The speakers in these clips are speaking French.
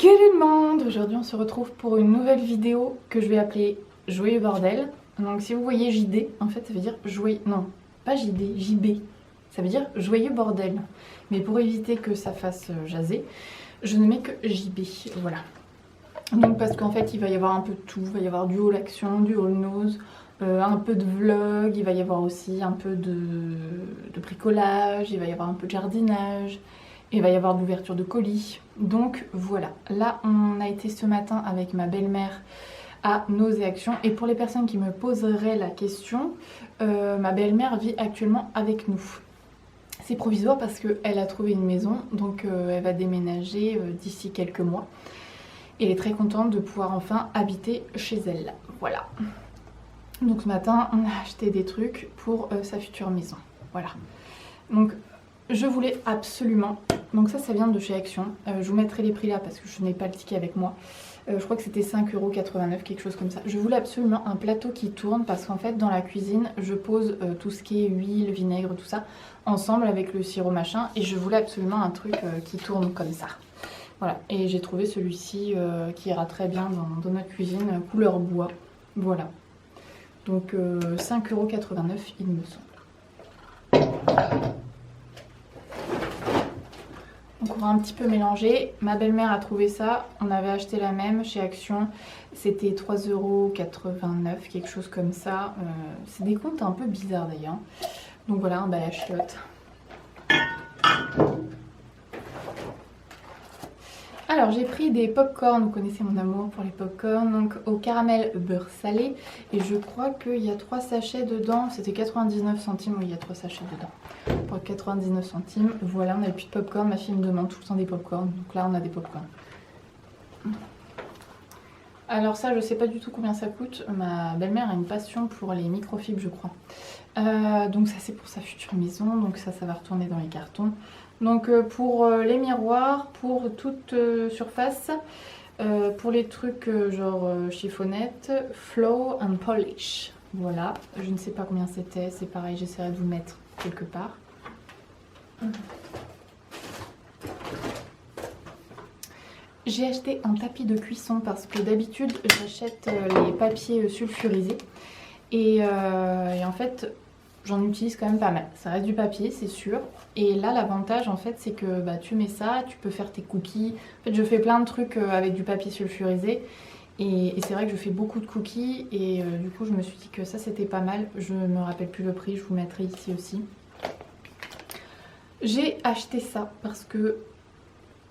Quel est le monde? Aujourd'hui on se retrouve pour une nouvelle vidéo que je vais appeler Joyeux Bordel. Donc si vous voyez JD, en fait ça veut dire joyeux... Non, pas JD, JB. Ça veut dire Joyeux Bordel. Mais pour éviter que ça fasse jaser, je ne mets que JB, voilà. Donc parce qu'en fait il va y avoir un peu de tout, il va y avoir du haul action, du haul nose, un peu de vlog, il va y avoir aussi un peu de bricolage, il va y avoir un peu de jardinage, il va y avoir de l'ouverture de colis. Donc voilà, là on a été ce matin avec ma belle-mère à Nose et Action. Et pour les personnes qui me poseraient la question, ma belle-mère vit actuellement avec nous. C'est provisoire parce qu'elle a trouvé une maison, donc elle va déménager d'ici quelques mois. Et elle est très contente de pouvoir enfin habiter chez elle. Voilà. Donc ce matin, on a acheté des trucs pour sa future maison. Voilà. Donc je voulais absolument... Donc ça vient de chez Action. Je vous mettrai les prix là parce que je n'ai pas le ticket avec moi. Je crois que c'était 5,89 €, quelque chose comme ça. Je voulais absolument un plateau qui tourne parce qu'en fait dans la cuisine, je pose tout ce qui est huile, vinaigre, tout ça, ensemble avec le sirop machin. Et je voulais absolument un truc qui tourne comme ça. Voilà, et j'ai trouvé celui-ci qui ira très bien dans notre cuisine, couleur bois. Voilà. Donc 5,89 € il me semble. Donc on va un petit peu mélanger. Ma belle-mère a trouvé ça. On avait acheté la même chez Action. C'était 3,89 €, quelque chose comme ça. C'est des comptes un peu bizarres d'ailleurs. Donc voilà, un balai à chiottes. Alors j'ai pris des pop-corn, vous connaissez mon amour pour les pop-corn, donc au caramel beurre salé. Et je crois qu'il y a 3 sachets dedans, c'était 99 centimes, oui il y a 3 sachets dedans. Pour 99 centimes, voilà, on n'a plus de pop-corn, ma fille me demande tout le temps des pop-corn, donc là on a des pop-corn. Alors ça je sais pas du tout combien ça coûte, ma belle-mère a une passion pour les microfibres je crois. Donc ça c'est pour sa future maison, donc ça va retourner dans les cartons. Donc pour les miroirs, pour toute surface, pour les trucs genre chiffonnette, Flow and Polish. Voilà, je ne sais pas combien c'était, c'est pareil, j'essaierai de vous mettre quelque part. J'ai acheté un tapis de cuisson parce que d'habitude j'achète les papiers sulfurisés et en fait j'en utilise quand même pas mal. Ça reste du papier, c'est sûr. Et là, l'avantage, en fait, c'est que bah, tu mets ça, tu peux faire tes cookies. En fait, je fais plein de trucs avec du papier sulfurisé. Et c'est vrai que je fais beaucoup de cookies. Et du coup, je me suis dit que ça, c'était pas mal. Je me rappelle plus le prix, je vous mettrai ici aussi. J'ai acheté ça parce que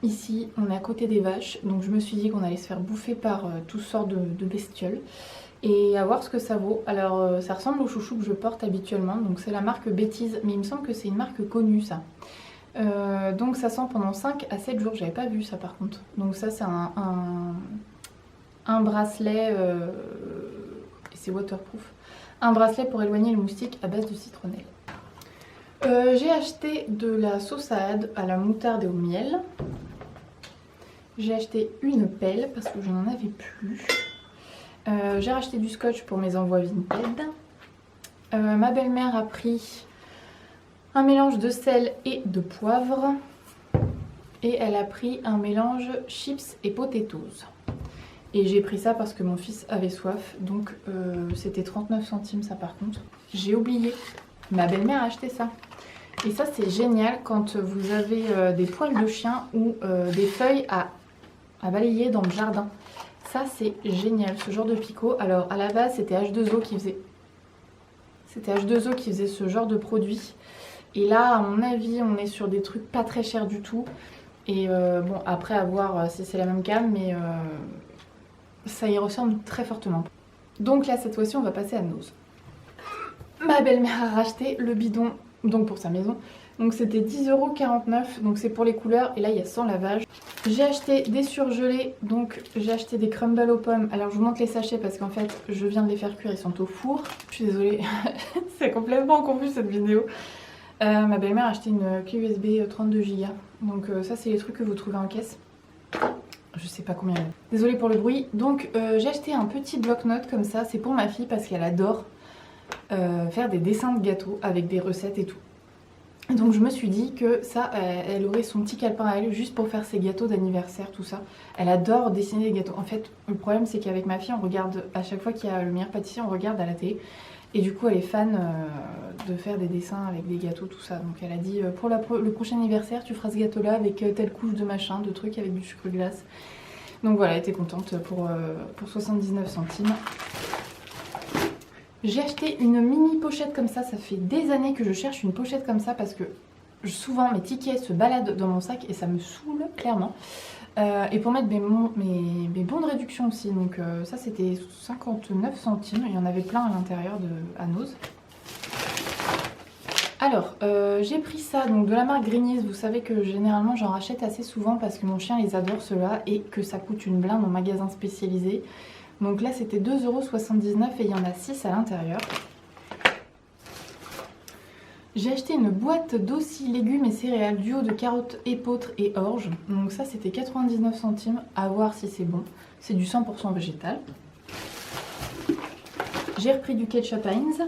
ici, on est à côté des vaches. Donc, je me suis dit qu'on allait se faire bouffer par toutes sortes de bestioles. Et à voir ce que ça vaut. Alors ça ressemble au chouchou que je porte habituellement, donc c'est la marque Bêtise, mais il me semble que c'est une marque connue ça. Donc ça sent pendant 5 à 7 jours, j'avais pas vu ça par contre. Donc ça c'est un bracelet, et c'est waterproof, un bracelet pour éloigner les moustiques à base de citronnelle. J'ai acheté de la saussade à la moutarde et au miel. J'ai acheté une pelle parce que je n'en avais plus. J'ai racheté du scotch pour mes envois Vinted. Ma belle-mère a pris un mélange de sel et de poivre. Et elle a pris un mélange chips et potatoes. Et j'ai pris ça parce que mon fils avait soif. Donc c'était 39 centimes ça par contre. J'ai oublié. Ma belle-mère a acheté ça. Et ça c'est génial quand vous avez des poils de chien ou des feuilles à balayer dans le jardin. Ça c'est génial, ce genre de picot. Alors à la base c'était H2O qui faisait... ce genre de produit. Et là à mon avis on est sur des trucs pas très chers du tout. Et bon après à voir si c'est la même gamme, mais ça y ressemble très fortement. Donc là cette fois-ci on va passer à Nose. Ma belle-mère a racheté le bidon donc pour sa maison. Donc c'était 10,49 €, donc c'est pour les couleurs et là il y a 100 lavages. J'ai acheté des surgelés, donc j'ai acheté des crumbles aux pommes. Alors je vous montre les sachets parce qu'en fait je viens de les faire cuire, ils sont au four. Je suis désolée, c'est complètement confus cette vidéo. Ma belle-mère a acheté une clé USB 32 Go. Donc ça c'est les trucs que vous trouvez en caisse. Je sais pas combien il y a. Désolée pour le bruit. Donc j'ai acheté un petit bloc-notes comme ça, c'est pour ma fille parce qu'elle adore faire des dessins de gâteaux avec des recettes et tout. Donc je me suis dit que ça, elle aurait son petit calepin à elle juste pour faire ses gâteaux d'anniversaire, tout ça. Elle adore dessiner des gâteaux. En fait, le problème c'est qu'avec ma fille, on regarde, à chaque fois qu'il y a le meilleur pâtissier, on regarde à la télé. Et du coup, elle est fan de faire des dessins avec des gâteaux, tout ça. Donc elle a dit, pour le prochain anniversaire, tu feras ce gâteau-là avec telle couche de machin, de trucs avec du sucre glace. Donc voilà, elle était contente pour 79 centimes. J'ai acheté une mini pochette comme ça fait des années que je cherche une pochette comme ça parce que souvent mes tickets se baladent dans mon sac et ça me saoule clairement. Et pour mettre mes bons de réduction aussi, donc ça c'était 59 centimes, il y en avait plein à l'intérieur de Anos. Alors, j'ai pris ça donc de la marque Grignies. Vous savez que généralement j'en rachète assez souvent parce que mon chien les adore ceux-là et que ça coûte une blinde en magasin spécialisé. Donc là c'était 2,79 € et il y en a 6 à l'intérieur. J'ai acheté une boîte d'ossis légumes et céréales duo de carottes, épeautres et orge. Donc ça c'était 99 centimes, à voir si c'est bon. C'est du 100% végétal. J'ai repris du ketchup Heinz.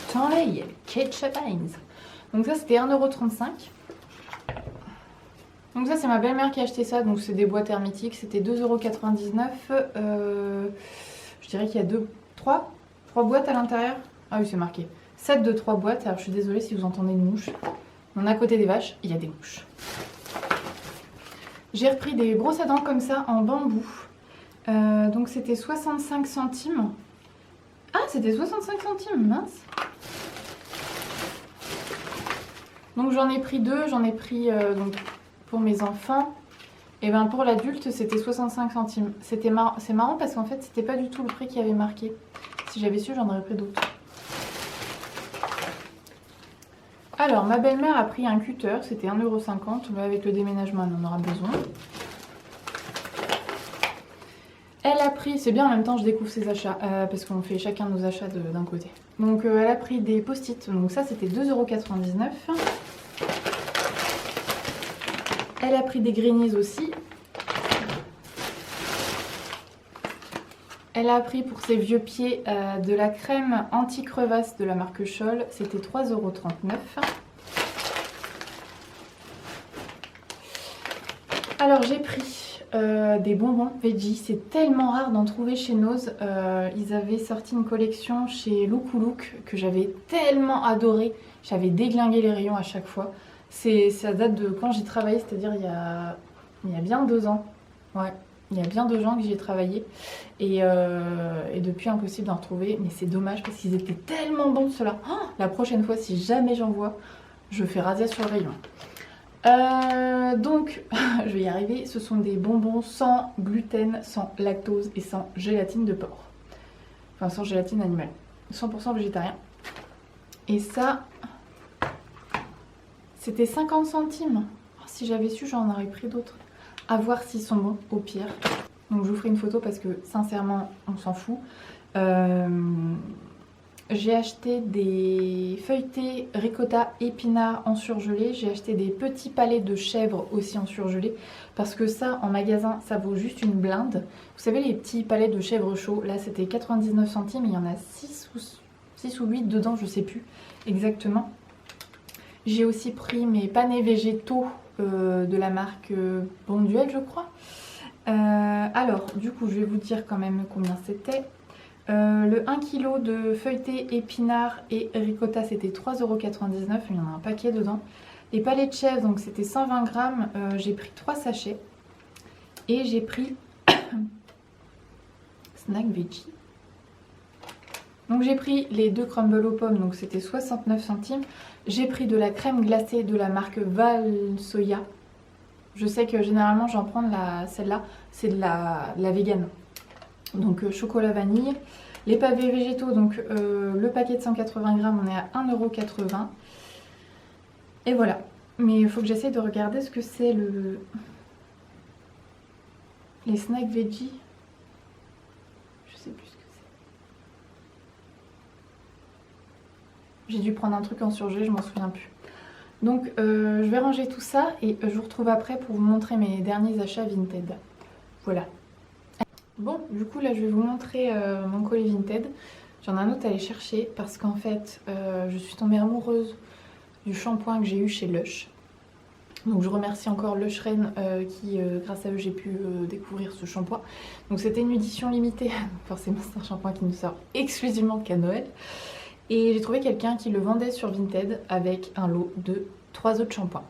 Attendez, ketchup Heinz. Donc ça c'était 1,35 €. Donc ça c'est ma belle-mère qui a acheté ça, donc c'est des boîtes hermétiques, c'était 2,99 €. Je dirais qu'il y a 3 boîtes à l'intérieur. Ah oui c'est marqué, 7 de 3 boîtes, alors je suis désolée si vous entendez une mouche. On est à côté des vaches, il y a des mouches. J'ai repris des brosses à dents comme ça en bambou, donc c'était 65 centimes. Ah c'était 65 centimes, mince. Donc j'en ai pris 2, j'en ai pris donc pour mes enfants, et bien pour l'adulte c'était 65 centimes. C'est marrant parce qu'en fait c'était pas du tout le prix qui avait marqué. Si j'avais su j'en aurais pris d'autres. Alors ma belle-mère a pris un cutter, c'était 1,50 €, mais avec le déménagement elle en aura besoin. Elle a pris, c'est bien en même temps je découvre ses achats, parce qu'on fait chacun nos achats d'un côté. Donc elle a pris des post-it, donc ça c'était 2,99 €. Elle a pris des Grignies aussi. Elle a pris pour ses vieux pieds de la crème anti-crevasse de la marque Scholl. C'était 3,39 €. Alors j'ai pris des bonbons veggie. C'est tellement rare d'en trouver chez Noz. Ils avaient sorti une collection chez Look Look que j'avais tellement adoré. J'avais déglingué les rayons à chaque fois. Ça date de quand j'ai travaillé, c'est-à-dire il y a bien 2 ans. Ouais, il y a bien 2 ans que j'y ai travaillé. Et depuis, impossible d'en retrouver. Mais c'est dommage parce qu'ils étaient tellement bons ceux-là. Oh, la prochaine fois, si jamais j'en vois, je fais razzia sur le rayon. Donc, je vais y arriver. Ce sont des bonbons sans gluten, sans lactose et sans gélatine de porc. Enfin, sans gélatine animale. 100% végétarien. Et ça... C'était 50 centimes. Oh, si j'avais su, j'en aurais pris d'autres. À voir s'ils sont bons, au pire. Donc je vous ferai une photo parce que sincèrement, on s'en fout. J'ai acheté des feuilletés ricotta épinards en surgelé. J'ai acheté des petits palets de chèvre aussi en surgelé. Parce que ça, en magasin, ça vaut juste une blinde. Vous savez, les petits palets de chèvre chaud, là c'était 99 centimes. Il y en a 6 ou 8 dedans, je sais plus exactement. J'ai aussi pris mes panais végétaux de la marque Bonduelle, je crois. Alors, du coup, je vais vous dire quand même combien c'était. Le 1 kg de feuilleté épinards et ricotta, c'était 3,99 €. Il y en a un paquet dedans. Les palais de chèvre, donc c'était 120 grammes. J'ai pris 3 sachets. Et j'ai pris snack veggie. Donc j'ai pris les 2 crumbles aux pommes, donc c'était 69 centimes. J'ai pris de la crème glacée de la marque Valsoya. Je sais que généralement j'en prends celle-là, c'est de la vegan. Donc chocolat vanille. Les pavés végétaux, donc le paquet de 180 grammes, on est à 1,80 €. Et voilà. Mais il faut que j'essaye de regarder ce que c'est les snacks veggie. Je sais plus ce que c'est. J'ai dû prendre un truc en surgelé, je m'en souviens plus. Donc je vais ranger tout ça et je vous retrouve après pour vous montrer mes derniers achats Vinted. Voilà. Bon, du coup là je vais vous montrer mon colis Vinted. J'en ai un autre à aller chercher parce qu'en fait, je suis tombée amoureuse du shampoing que j'ai eu chez Lush. Donc je remercie encore Lush Ren qui, grâce à eux, j'ai pu découvrir ce shampoing. Donc c'était une édition limitée, forcément c'est un shampoing qui ne sort exclusivement qu'à Noël. Et j'ai trouvé quelqu'un qui le vendait sur Vinted avec un lot de 3 autres shampoings.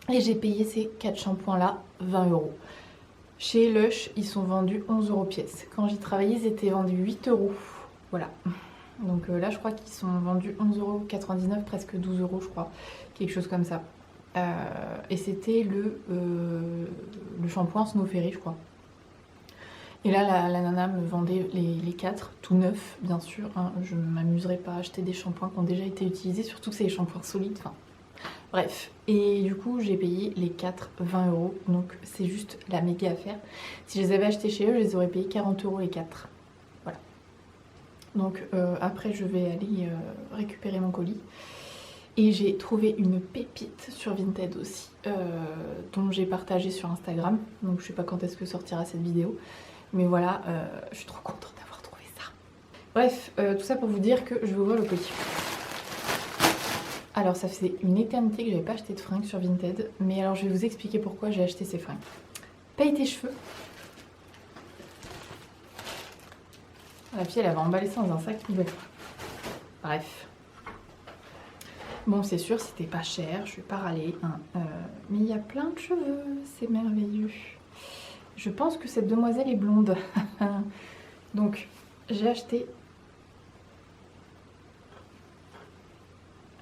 Et j'ai payé ces 4 shampoings là 20 €. Chez Lush, ils sont vendus 11 € pièce. Quand j'y travaillais, ils étaient vendus 8 €. Voilà. Donc là, je crois qu'ils sont vendus 11,99 €, presque 12 € je crois. Quelque chose comme ça. Et c'était le shampoing Snow Fairy, je crois. Et là, la nana me vendait les 4, tout neufs, bien sûr. Hein. Je ne m'amuserais pas à acheter des shampoings qui ont déjà été utilisés, surtout que c'est des shampoings solides. Enfin, bref. Et du coup, j'ai payé les 4 20 €. Donc, c'est juste la méga affaire. Si je les avais achetés chez eux, je les aurais payés 40 € les 4. Voilà. Donc, après, je vais aller récupérer mon colis. Et j'ai trouvé une pépite sur Vinted aussi, dont j'ai partagé sur Instagram. Donc, je sais pas quand est-ce que sortira cette vidéo. Mais voilà, je suis trop contente d'avoir trouvé ça. Bref, tout ça pour vous dire que je vais ouvrir le colis. Alors ça faisait une éternité que j'avais pas acheté de fringues sur Vinted. Mais alors je vais vous expliquer pourquoi j'ai acheté ces fringues. Paye tes cheveux. La fille elle avait emballé ça dans un sac nouvelle. Bref. Bon c'est sûr c'était pas cher, je vais pas râler. Hein. Mais il y a plein de cheveux, c'est merveilleux. Je pense que cette demoiselle est blonde. Donc, j'ai acheté.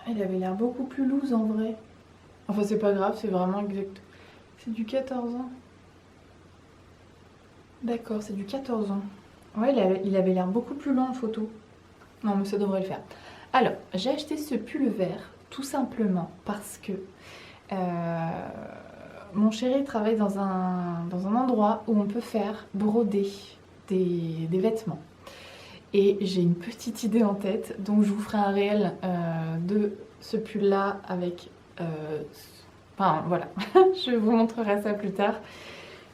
Elle avait l'air beaucoup plus loose en vrai. Enfin, c'est pas grave, c'est vraiment exact. C'est du 14 ans. D'accord, c'est du 14 ans. Ouais, il avait l'air beaucoup plus long en photo. Non, mais ça devrait le faire. Alors, j'ai acheté ce pull vert tout simplement parce que mon chéri travaille dans un endroit où on peut faire broder des vêtements. Et j'ai une petite idée en tête, donc je vous ferai un réel de ce pull là avec... Enfin voilà, je vous montrerai ça plus tard.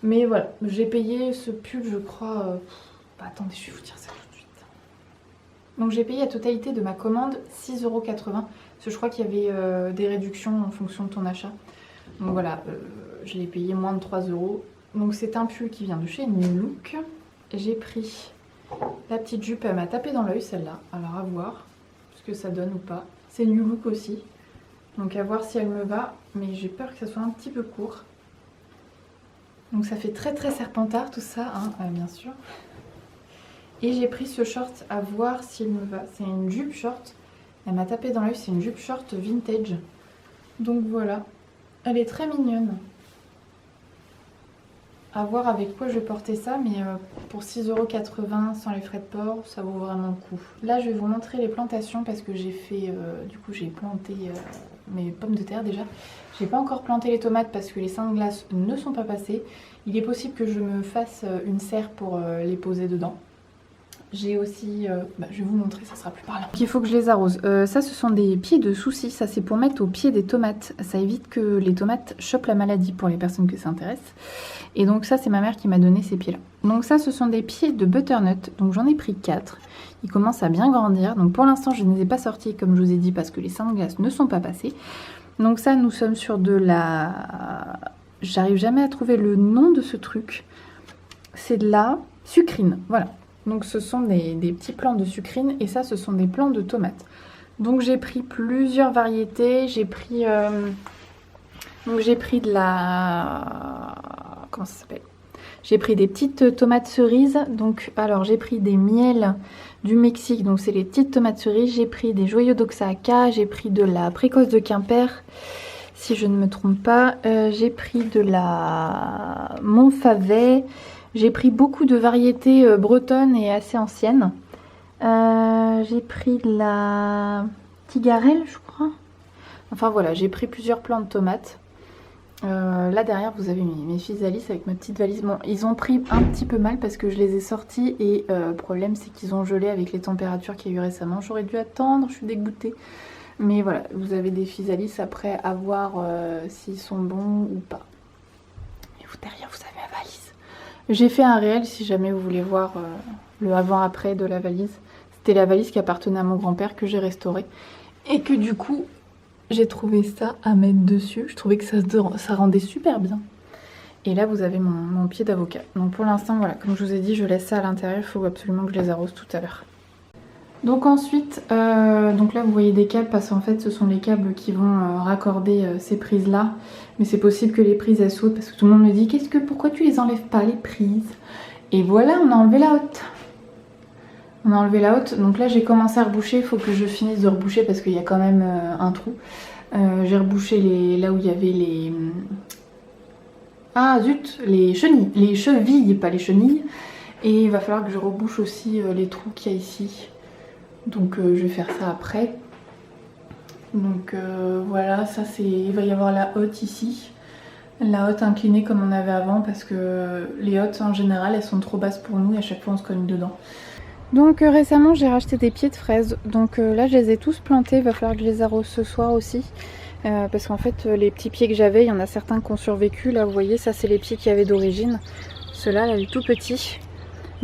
Mais voilà, j'ai payé ce pull je crois... attendez, je vais vous dire ça tout de suite. Donc j'ai payé la totalité de ma commande 6,80 €. Parce que je crois qu'il y avait des réductions en fonction de ton achat. Donc voilà, je l'ai payé moins de 3 €. Donc c'est un pull qui vient de chez New Look. J'ai pris la petite jupe, elle m'a tapé dans l'œil celle-là. Alors à voir ce que ça donne ou pas. C'est New Look aussi. Donc à voir si elle me va. Mais j'ai peur que ça soit un petit peu court. Donc ça fait très très serpentard tout ça, hein, bien sûr. Et j'ai pris ce short à voir s'il me va. C'est une jupe short. Elle m'a tapé dans l'œil, c'est une jupe short vintage. Donc voilà. Elle est très mignonne. À voir avec quoi je vais porter ça, mais pour 6,80 € sans les frais de port, ça vaut vraiment le coup. Là, je vais vous montrer les plantations parce que j'ai fait, du coup, j'ai planté mes pommes de terre déjà. J'ai pas encore planté les tomates parce que les seins de glace ne sont pas passés. Il est possible que je me fasse une serre pour les poser dedans. J'ai aussi, je vais vous montrer, ça sera plus parlant. Il faut que je les arrose. Ça, ce sont des pieds de soucis. Ça, c'est pour mettre au pied des tomates. Ça évite que les tomates chopent la maladie pour les personnes que ça intéresse. Et donc ça, c'est ma mère qui m'a donné ces pieds-là. Donc ça, ce sont des pieds de butternut. Donc j'en ai pris 4. Ils commencent à bien grandir. Donc pour l'instant, je ne les ai pas sortis, comme je vous ai dit, parce que les seins de glace ne sont pas passés. Donc ça, nous sommes sur de la... J'arrive jamais à trouver le nom de ce truc. C'est de la sucrine. Voilà. Donc ce sont des petits plants de sucrine et ça ce sont des plants de tomates. Donc j'ai pris plusieurs variétés, j'ai pris de la... Comment ça s'appelle? J'ai pris des petites tomates cerises. Donc alors j'ai pris des miels du Mexique, donc c'est les petites tomates cerises. J'ai pris des joyaux d'Oaxaca, j'ai pris de la précoce de Quimper, si je ne me trompe pas. J'ai pris de la Montfavet. J'ai pris beaucoup de variétés bretonnes et assez anciennes. J'ai pris de la tigarelle, je crois. Enfin voilà, j'ai pris plusieurs plants de tomates. Là derrière, vous avez mes fils Alice avec ma petite valise. Bon, ils ont pris un petit peu mal parce que je les ai sortis. Et le problème, c'est qu'ils ont gelé avec les températures qu'il y a eu récemment. J'aurais dû attendre, je suis dégoûtée. Mais voilà, vous avez des fils Alice après à voir s'ils sont bons ou pas. Et vous derrière, vous avez ma valise. J'ai fait un réel si jamais vous voulez voir le avant-après de la valise. c'était la valise qui appartenait à mon grand-père que j'ai restaurée. Et que du coup, j'ai trouvé ça à mettre dessus. Je trouvais que ça rendait super bien. Et là, vous avez mon pied d'avocat. Donc pour l'instant, voilà, comme je vous ai dit, je laisse ça à l'intérieur. Il faut absolument que je les arrose tout à l'heure. Donc ensuite, donc là vous voyez des câbles parce qu'en fait ce sont les câbles qui vont raccorder ces prises là. Mais c'est possible que les prises elles sautent parce que tout le monde me dit pourquoi tu les enlèves pas les prises? Et voilà, on a enlevé la haute. On a enlevé la haute, donc là j'ai commencé à reboucher, il faut que je finisse de reboucher parce qu'il y a quand même un trou. J'ai rebouché là où il y avait les... Ah zut, les chevilles, pas les chenilles. Et il va falloir que je rebouche aussi les trous qu'il y a ici. Donc je vais faire ça après. Donc voilà, ça c'est... Il va y avoir la hotte ici. La hotte inclinée comme on avait avant parce que les hottes en général elles sont trop basses pour nous et à chaque fois on se cogne dedans. Donc récemment j'ai racheté des pieds de fraises. Donc là je les ai tous plantés, il va falloir que je les arrose ce soir aussi. Parce qu'en fait les petits pieds que j'avais, il y en a certains qui ont survécu. Là vous voyez, ça c'est les pieds qu'il y avait d'origine. Ceux-là, là, il est tout petit.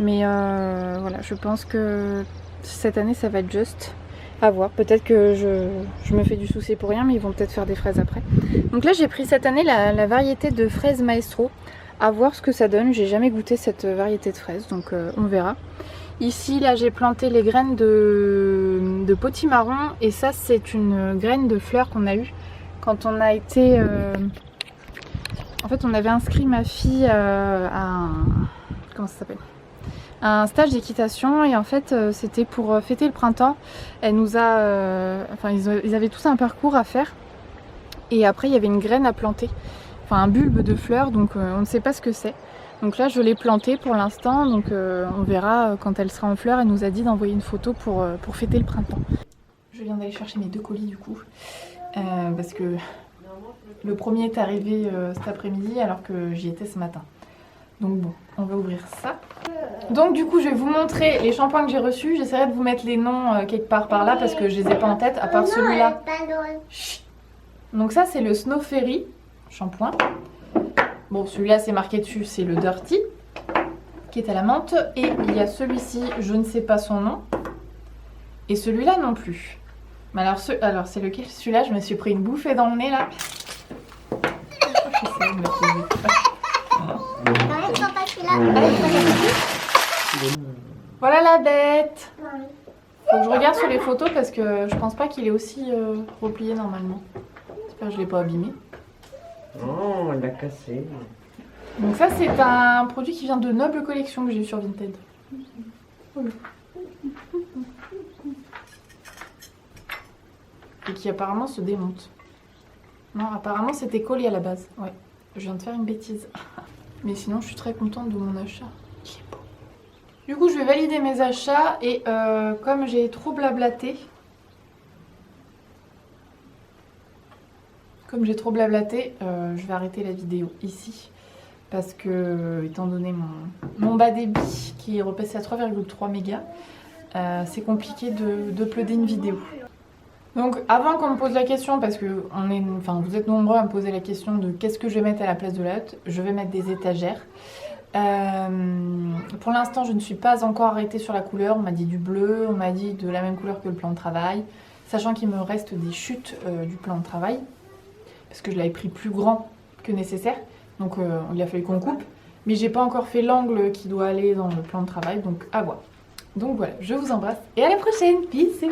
Mais voilà, je pense que cette année ça va être juste. À voir, peut-être que je me fais du souci pour rien, mais ils vont peut-être faire des fraises après. Donc là j'ai pris cette année la variété de fraises maestro. À voir ce que ça donne, j'ai jamais goûté cette variété de fraises, donc on verra. Ici là j'ai planté les graines de potimarron et ça c'est une graine de fleur qu'on a eue quand on a été... En fait on avait inscrit ma fille à un... Comment ça s'appelle ? Un stage d'équitation et en fait c'était pour fêter le printemps. Elle nous a... Enfin ils avaient tous un parcours à faire et après il y avait une graine à planter. Enfin un bulbe de fleurs, donc on ne sait pas ce que c'est. Donc là je l'ai plantée pour l'instant, donc on verra quand elle sera en fleurs. Elle nous a dit d'envoyer une photo pour fêter le printemps. Je viens d'aller chercher mes 2 colis du coup, parce que le premier est arrivé cet après-midi alors que j'y étais ce matin. Donc bon, on va ouvrir ça. Donc du coup je vais vous montrer les shampoings que j'ai reçus. J'essaierai de vous mettre les noms quelque part par là parce que je les ai pas en tête à part celui-là. Donc ça c'est le Snow Fairy shampoing. Bon celui-là c'est marqué dessus, c'est le Dirty qui est à la menthe. Et il y a celui-ci, je ne sais pas son nom. Et celui-là non plus. Mais alors c'est lequel? Celui-là je me suis pris une bouffée dans le nez là. Voilà la bête. Faut que je regarde sur les photos parce que je pense pas qu'il est aussi replié normalement. J'espère que je l'ai pas abîmé. Oh, elle l'a cassé. Donc ça c'est un produit qui vient de Noble Collection que j'ai eu sur Vinted. Et qui apparemment se démonte. Non, apparemment c'était collé à la base. Ouais, je viens de faire une bêtise. Mais sinon je suis très contente de mon achat. Il est beau. Du coup je vais valider mes achats et comme j'ai trop blablaté... je vais arrêter la vidéo ici. Parce que, étant donné mon bas débit qui est repassé à 3,3 mégas, c'est compliqué de uploader une vidéo. Donc avant qu'on me pose la question, parce que vous êtes nombreux à me poser la question de qu'est-ce que je vais mettre à la place de la hotte, je vais mettre des étagères. Pour l'instant je ne suis pas encore arrêtée sur la couleur, on m'a dit du bleu, on m'a dit de la même couleur que le plan de travail, sachant qu'il me reste des chutes du plan de travail, parce que je l'avais pris plus grand que nécessaire, donc il a fallu qu'on coupe, mais j'ai pas encore fait l'angle qui doit aller dans le plan de travail, donc à voir. Donc voilà, je vous embrasse et à la prochaine, bisous.